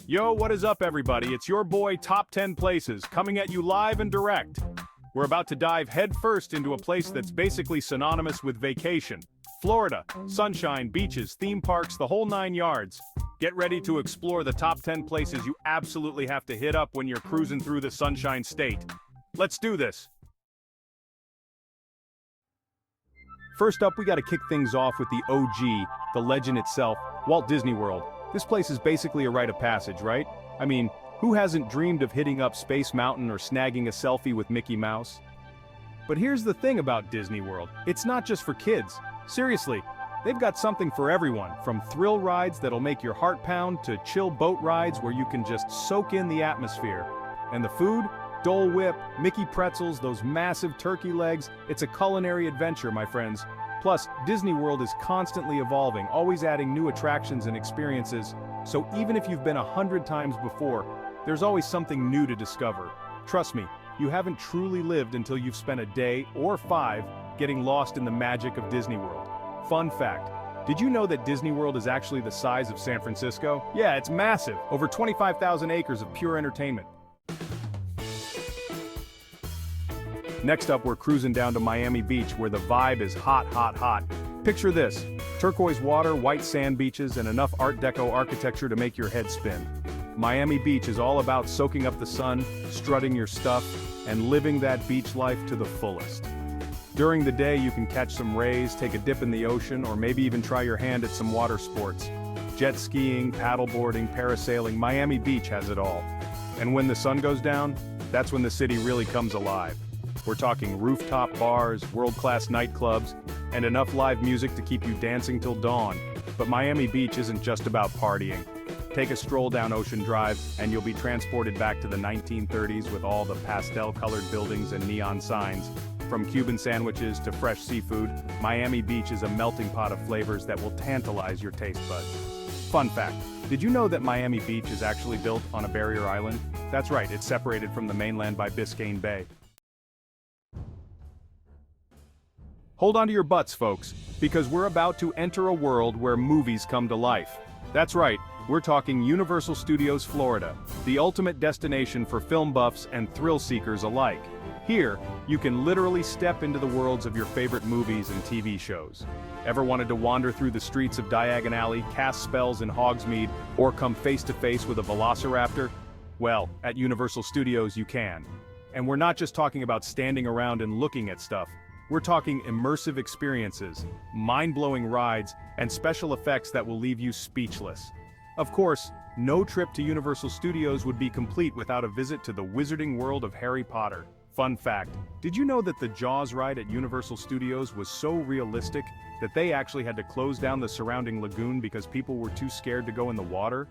Yo, what is up everybody? It's your boy Top 10 Places coming at you live and direct. We're about to dive headfirst into a place that's basically synonymous with vacation. Florida, sunshine, beaches, theme parks, the whole 9 yards. Get ready to explore the top 10 places you absolutely have to hit up when you're cruising through the Sunshine State. Let's do this. First up, we gotta kick things off with the OG, the legend itself, Walt Disney World. This place is basically a rite of passage, right? I mean, who hasn't dreamed of hitting up Space Mountain or snagging a selfie with Mickey Mouse? But here's the thing about Disney World, it's not just for kids. Seriously, they've got something for everyone, from thrill rides that'll make your heart pound to chill boat rides where you can just soak in the atmosphere. And the food? Dole Whip, Mickey pretzels, those massive turkey legs, it's a culinary adventure, my friends. Plus, Disney World is constantly evolving, always adding new attractions and experiences, so even if you've been 100 times before, there's always something new to discover. Trust me, you haven't truly lived until you've spent a day, or 5, getting lost in the magic of Disney World. Fun fact, did you know that Disney World is actually the size of San Francisco? Yeah, it's massive, over 25,000 acres of pure entertainment. Next up, we're cruising down to Miami Beach where the vibe is hot, hot, hot. Picture this, turquoise water, white sand beaches, and enough Art Deco architecture to make your head spin. Miami Beach is all about soaking up the sun, strutting your stuff, and living that beach life to the fullest. During the day, you can catch some rays, take a dip in the ocean, or maybe even try your hand at some water sports. Jet skiing, paddleboarding, parasailing, Miami Beach has it all. And when the sun goes down, that's when the city really comes alive. We're talking rooftop bars, world-class nightclubs, and enough live music to keep you dancing till dawn. But Miami Beach isn't just about partying. Take a stroll down Ocean Drive, and you'll be transported back to the 1930s with all the pastel-colored buildings and neon signs. From Cuban sandwiches to fresh seafood, Miami Beach is a melting pot of flavors that will tantalize your taste buds. Fun fact, did you know that Miami Beach is actually built on a barrier island? That's right, it's separated from the mainland by Biscayne Bay. Hold on to your butts, folks, because we're about to enter a world where movies come to life. That's right, we're talking Universal Studios Florida, the ultimate destination for film buffs and thrill seekers alike. Here, you can literally step into the worlds of your favorite movies and TV shows. Ever wanted to wander through the streets of Diagon Alley, cast spells in Hogsmeade, or come face to face with a velociraptor? Well, at Universal Studios you can. And we're not just talking about standing around and looking at stuff. We're talking immersive experiences, mind-blowing rides, and special effects that will leave you speechless. Of course, no trip to Universal Studios would be complete without a visit to the wizarding world of Harry Potter. Fun fact, did you know that the Jaws ride at Universal Studios was so realistic that they actually had to close down the surrounding lagoon because people were too scared to go in the water?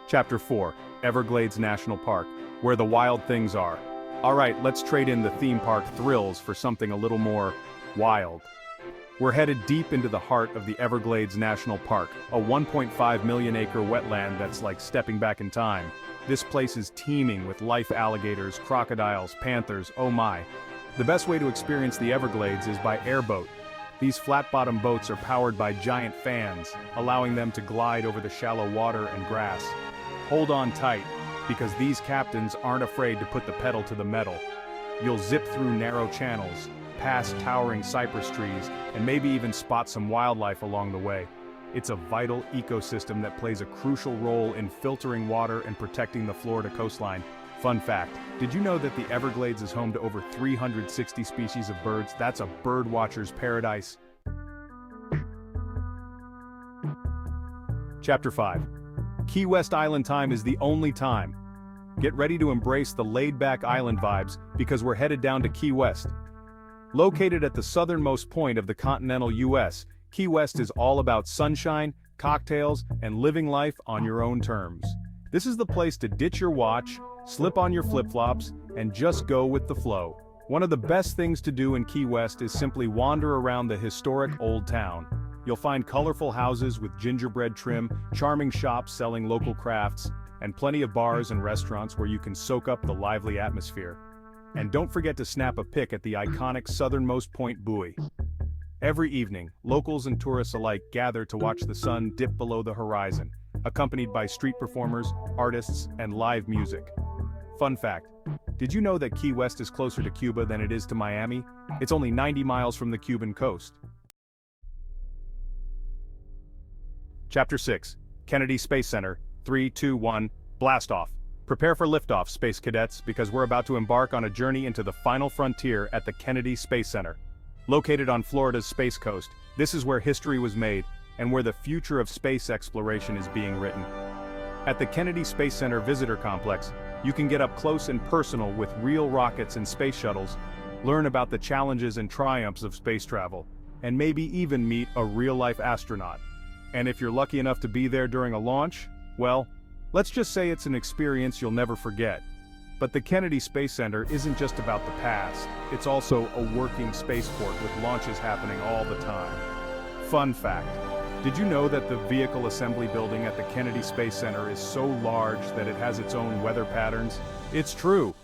Chapter 4, Everglades National Park, where the wild things are. Alright, let's trade in the theme park thrills for something a little more wild. We're headed deep into the heart of the Everglades National Park, a 1.5 million acre wetland that's like stepping back in time. This place is teeming with life alligators, crocodiles, panthers, oh my. The best way to experience the Everglades is by airboat. These flat-bottom boats are powered by giant fans, allowing them to glide over the shallow water and grass. Hold on tight, because these captains aren't afraid to put the pedal to the metal. You'll zip through narrow channels, past towering cypress trees, and maybe even spot some wildlife along the way. It's a vital ecosystem that plays a crucial role in filtering water and protecting the Florida coastline. Fun fact, did you know that the Everglades is home to over 360 species of birds? That's a bird watcher's paradise. Chapter 5. Key West Island time is the only time. Get ready to embrace the laid-back island vibes because we're headed down to Key West. Located at the southernmost point of the continental US, Key West is all about sunshine, cocktails, and living life on your own terms. This is the place to ditch your watch, slip on your flip-flops, and just go with the flow. One of the best things to do in Key West is simply wander around the historic Old Town. You'll find colorful houses with gingerbread trim, charming shops selling local crafts, and plenty of bars and restaurants where you can soak up the lively atmosphere. And don't forget to snap a pic at the iconic southernmost point buoy. Every evening, locals and tourists alike gather to watch the sun dip below the horizon, accompanied by street performers, artists, and live music. Fun fact, did you know that Key West is closer to Cuba than it is to Miami? It's only 90 miles from the Cuban coast. Chapter 6, Kennedy Space Center, 3, 2, 1, blast off. Prepare for liftoff, space cadets, because we're about to embark on a journey into the final frontier at the Kennedy Space Center. Located on Florida's Space Coast, this is where history was made, and where the future of space exploration is being written. At the Kennedy Space Center Visitor Complex, you can get up close and personal with real rockets and space shuttles, learn about the challenges and triumphs of space travel, and maybe even meet a real-life astronaut. And if you're lucky enough to be there during a launch, well, let's just say it's an experience you'll never forget. But the Kennedy Space Center isn't just about the past, it's also a working spaceport with launches happening all the time. Fun fact, did you know that the vehicle assembly building at the Kennedy Space Center is so large that it has its own weather patterns? It's true!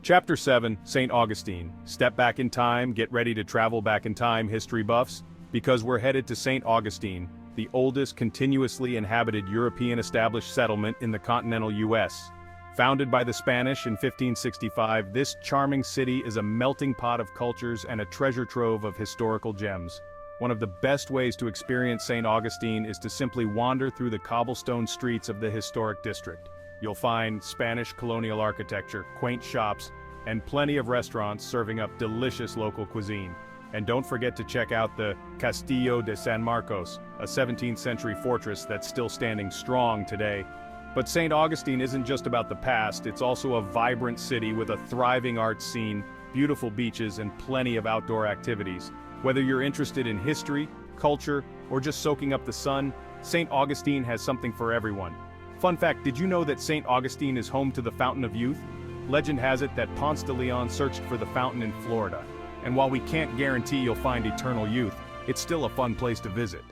Chapter 7, St. Augustine. Step back in time, get ready to travel back in time, history buffs, because we're headed to St. Augustine, the oldest continuously inhabited European established settlement in the continental US. Founded by the Spanish in 1565, this charming city is a melting pot of cultures and a treasure trove of historical gems. One of the best ways to experience St. Augustine is to simply wander through the cobblestone streets of the historic district. You'll find Spanish colonial architecture, quaint shops, and plenty of restaurants serving up delicious local cuisine. And don't forget to check out the Castillo de San Marcos, a 17th century fortress that's still standing strong today. But St. Augustine isn't just about the past, it's also a vibrant city with a thriving art scene, beautiful beaches, and plenty of outdoor activities. Whether you're interested in history, culture, or just soaking up the sun, St. Augustine has something for everyone. Fun fact, did you know that St. Augustine is home to the Fountain of Youth? Legend has it that Ponce de Leon searched for the fountain in Florida. And while we can't guarantee you'll find eternal youth, it's still a fun place to visit.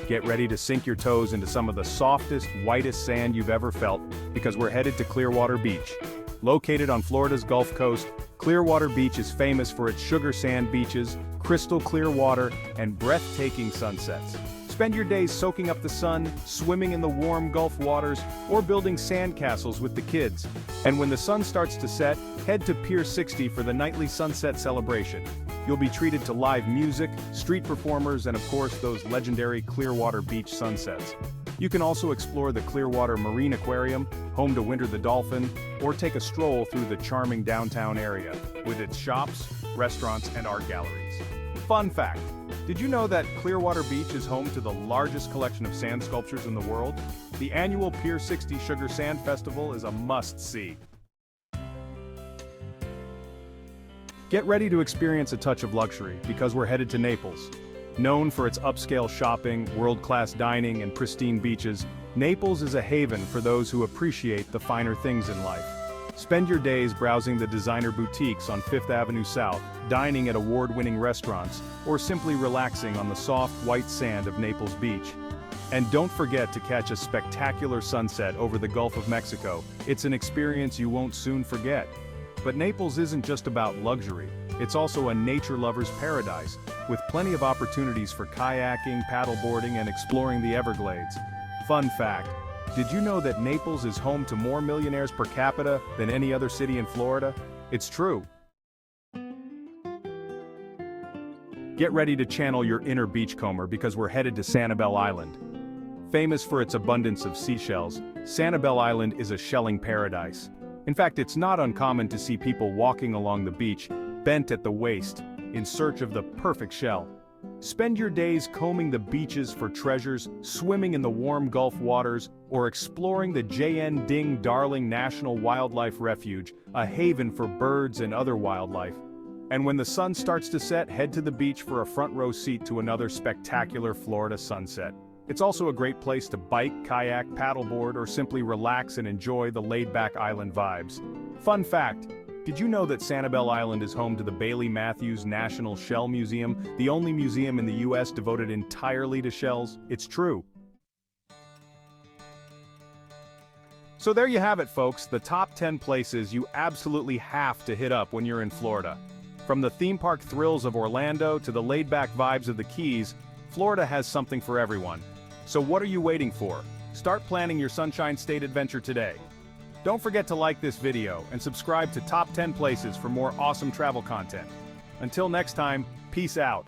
Get ready to sink your toes into some of the softest, whitest sand you've ever felt, because we're headed to Clearwater Beach. Located on Florida's Gulf Coast, Clearwater Beach is famous for its sugar sand beaches, crystal clear water, and breathtaking sunsets. Spend your days soaking up the sun, swimming in the warm Gulf waters, or building sandcastles with the kids. And when the sun starts to set, head to Pier 60 for the nightly sunset celebration. You'll be treated to live music, street performers, and of course those legendary Clearwater Beach sunsets. You can also explore the Clearwater Marine Aquarium, home to Winter the Dolphin, or take a stroll through the charming downtown area, with its shops, restaurants, and art galleries. Fun fact, did you know that Clearwater Beach is home to the largest collection of sand sculptures in the world? The annual Pier 60 Sugar Sand Festival is a must-see. Get ready to experience a touch of luxury, because we're headed to Naples. Known for its upscale shopping, world-class dining, and pristine beaches, Naples is a haven for those who appreciate the finer things in life. Spend your days browsing the designer boutiques on Fifth Avenue South, dining at award-winning restaurants, or simply relaxing on the soft, white sand of Naples Beach. And don't forget to catch a spectacular sunset over the Gulf of Mexico. It's an experience you won't soon forget. But Naples isn't just about luxury, it's also a nature lover's paradise, with plenty of opportunities for kayaking, paddleboarding, and exploring the Everglades. Fun fact, did you know that Naples is home to more millionaires per capita than any other city in Florida? It's true. Get ready to channel your inner beachcomber, because we're headed to Sanibel Island. Famous for its abundance of seashells, Sanibel Island is a shelling paradise. In fact, it's not uncommon to see people walking along the beach, bent at the waist, in search of the perfect shell. Spend your days combing the beaches for treasures, swimming in the warm Gulf waters, or exploring the J.N. Ding Darling National Wildlife Refuge, a haven for birds and other wildlife. And when the sun starts to set, head to the beach for a front row seat to another spectacular Florida sunset. It's also a great place to bike, kayak, paddleboard, or simply relax and enjoy the laid-back island vibes. Fun fact, did you know that Sanibel Island is home to the Bailey Matthews National Shell Museum, the only museum in the US devoted entirely to shells? It's true. So there you have it, folks, the top 10 places you absolutely have to hit up when you're in Florida. From the theme park thrills of Orlando to the laid-back vibes of the Keys, Florida has something for everyone. So what are you waiting for? Start planning your Sunshine State adventure today. Don't forget to like this video and subscribe to Top 10 Places for more awesome travel content. Until next time, peace out.